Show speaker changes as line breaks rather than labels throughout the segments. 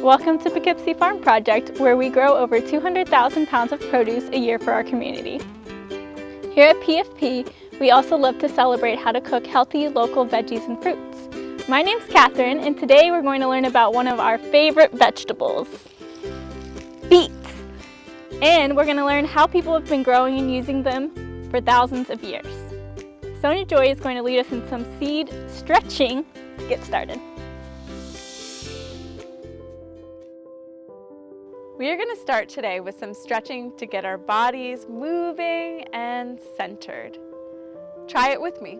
Welcome to Poughkeepsie Farm Project, where we grow over 200,000 pounds of produce a year for our community. Here at PFP, we also love to celebrate how to cook healthy local veggies and fruits. My name's Kathryn, and today we're going to learn about one of our favorite vegetables, beets. And we're going to learn how people have been growing and using them for thousands of years. Sonia Joy is going to lead us in some seed stretching to get started.
We are going to start today with some stretching to get our bodies moving and centered. Try it with me.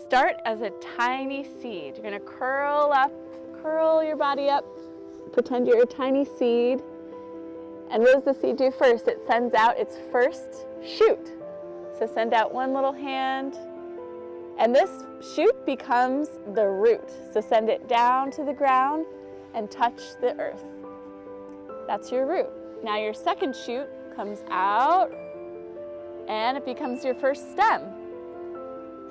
Start as a tiny seed. You're going to curl your body up, pretend you're a tiny seed. And what does the seed do first? It sends out its first shoot. So send out one little hand, and this shoot becomes the root. So send it down to the ground and touch the earth. That's your root. Now your second shoot comes out and it becomes your first stem.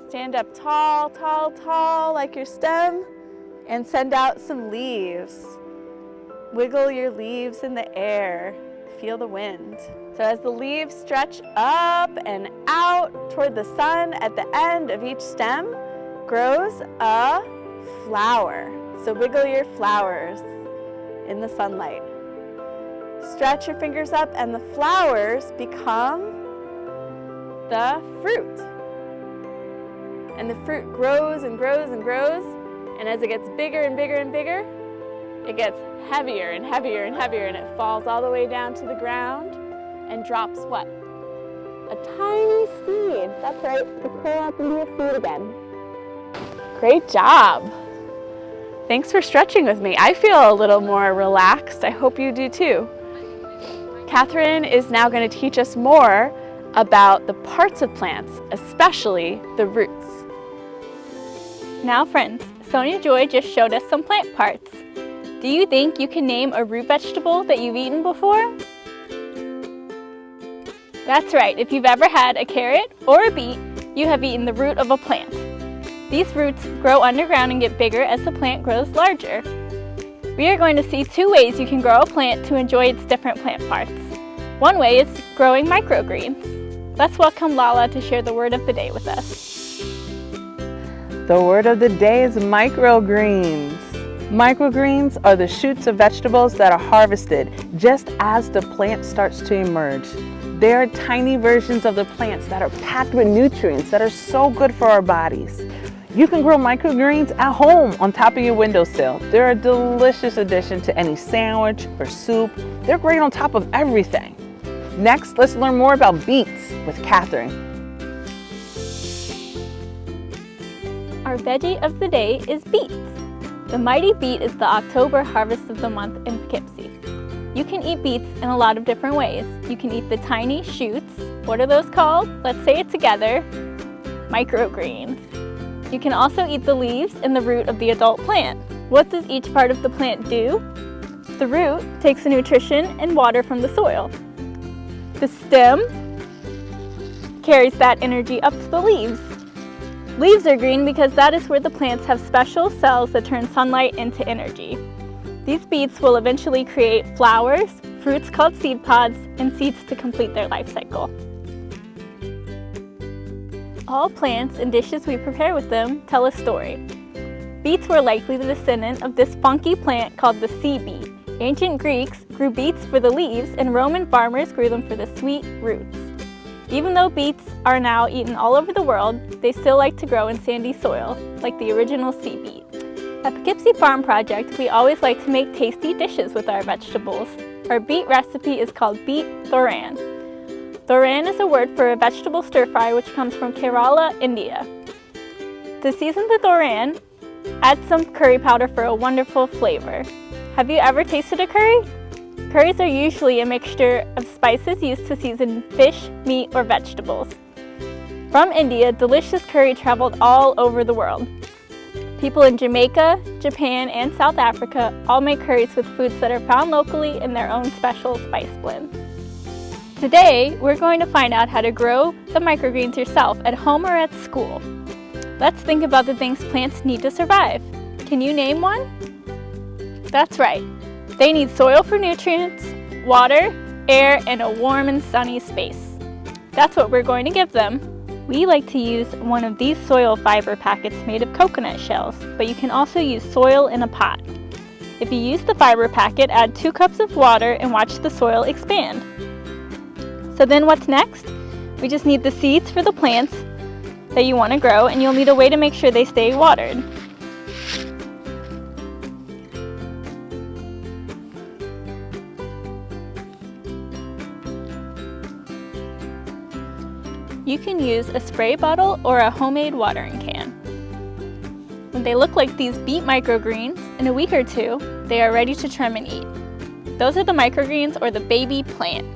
Stand up tall, tall, tall like your stem and send out some leaves. Wiggle your leaves in the air. Feel the wind. So as the leaves stretch up and out toward the sun, at the end of each stem grows a flower. So wiggle your flowers in the sunlight. Stretch your fingers up and the flowers become the fruit. And the fruit grows and grows and grows, and as it gets bigger and bigger and bigger, it gets heavier and heavier and heavier, and it falls all the way down to the ground and drops what? A tiny seed. That's right, to curl up into your seed again. Great job. Thanks for stretching with me. I feel a little more relaxed. I hope you do too. Kathryn is now going to teach us more about the parts of plants, especially the roots.
Now friends, Sonia Joy just showed us some plant parts. Do you think you can name a root vegetable that you've eaten before? That's right, if you've ever had a carrot or a beet, you have eaten the root of a plant. These roots grow underground and get bigger as the plant grows larger. We are going to see two ways you can grow a plant to enjoy its different plant parts. One way is growing microgreens. Let's welcome Lala to share the word of the day with us.
The word of the day is microgreens. Microgreens are the shoots of vegetables that are harvested just as the plant starts to emerge. They are tiny versions of the plants that are packed with nutrients that are so good for our bodies. You can grow microgreens at home on top of your windowsill. They're a delicious addition to any sandwich or soup. They're great on top of everything. Next, let's learn more about beets with Kathryn.
Our veggie of the day is beets. The mighty beet is the October harvest of the month in Poughkeepsie. You can eat beets in a lot of different ways. You can eat the tiny shoots. What are those called? Let's say it together. Microgreens. You can also eat the leaves and the root of the adult plant. What does each part of the plant do? The root takes the nutrition and water from the soil. The stem carries that energy up to the leaves. Leaves are green because that is where the plants have special cells that turn sunlight into energy. These beets will eventually create flowers, fruits called seed pods, and seeds to complete their life cycle. All plants and dishes we prepare with them tell a story. Beets were likely the descendant of this funky plant called the sea beet. Ancient Greeks grew beets for the leaves, and Roman farmers grew them for the sweet roots. Even though beets are now eaten all over the world, they still like to grow in sandy soil, like the original sea beet. At Poughkeepsie Farm Project, we always like to make tasty dishes with our vegetables. Our beet recipe is called Beet Thoran. Thoran is a word for a vegetable stir-fry which comes from Kerala, India. To season the thoran, add some curry powder for a wonderful flavor. Have you ever tasted a curry? Curries are usually a mixture of spices used to season fish, meat, or vegetables. From India, delicious curry traveled all over the world. People in Jamaica, Japan, and South Africa all make curries with foods that are found locally in their own special spice blends. Today, we're going to find out how to grow the microgreens yourself at home or at school. Let's think about the things plants need to survive. Can you name one? That's right. They need soil for nutrients, water, air, and a warm and sunny space. That's what we're going to give them. We like to use one of these soil fiber packets made of coconut shells, but you can also use soil in a pot. If you use the fiber packet, add 2 cups of water and watch the soil expand. So then what's next? We just need the seeds for the plants that you want to grow, and you'll need a way to make sure they stay watered. You can use a spray bottle or a homemade watering can. When they look like these beet microgreens, in a week or 2, they are ready to trim and eat. Those are the microgreens or the baby plant.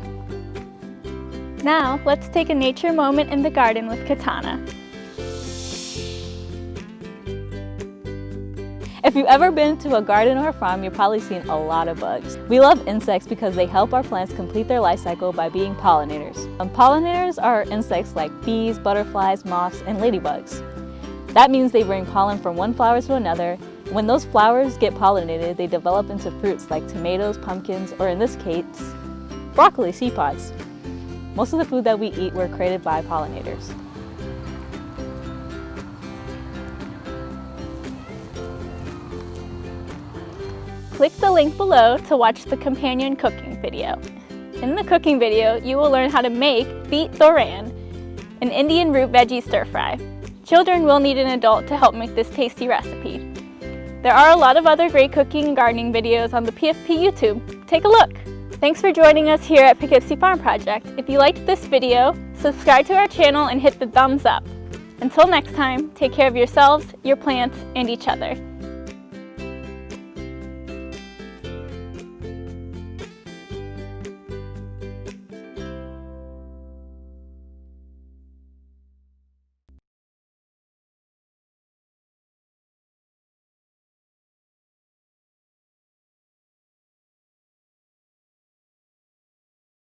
Now, let's take a nature moment in the garden with Katana.
If you've ever been to a garden or a farm, you've probably seen a lot of bugs. We love insects because they help our plants complete their life cycle by being pollinators. Pollinators are insects like bees, butterflies, moths, and ladybugs. That means they bring pollen from one flower to another. When those flowers get pollinated, they develop into fruits like tomatoes, pumpkins, or in this case, broccoli seed pods. Most of the food that we eat were created by pollinators.
Click the link below to watch the companion cooking video. In the cooking video, you will learn how to make Beet Thoran, an Indian root veggie stir fry. Children will need an adult to help make this tasty recipe. There are a lot of other great cooking and gardening videos on the PFP YouTube. Take a look. Thanks for joining us here at Poughkeepsie Farm Project. If you liked this video, subscribe to our channel and hit the thumbs up. Until next time, take care of yourselves, your plants, and each other.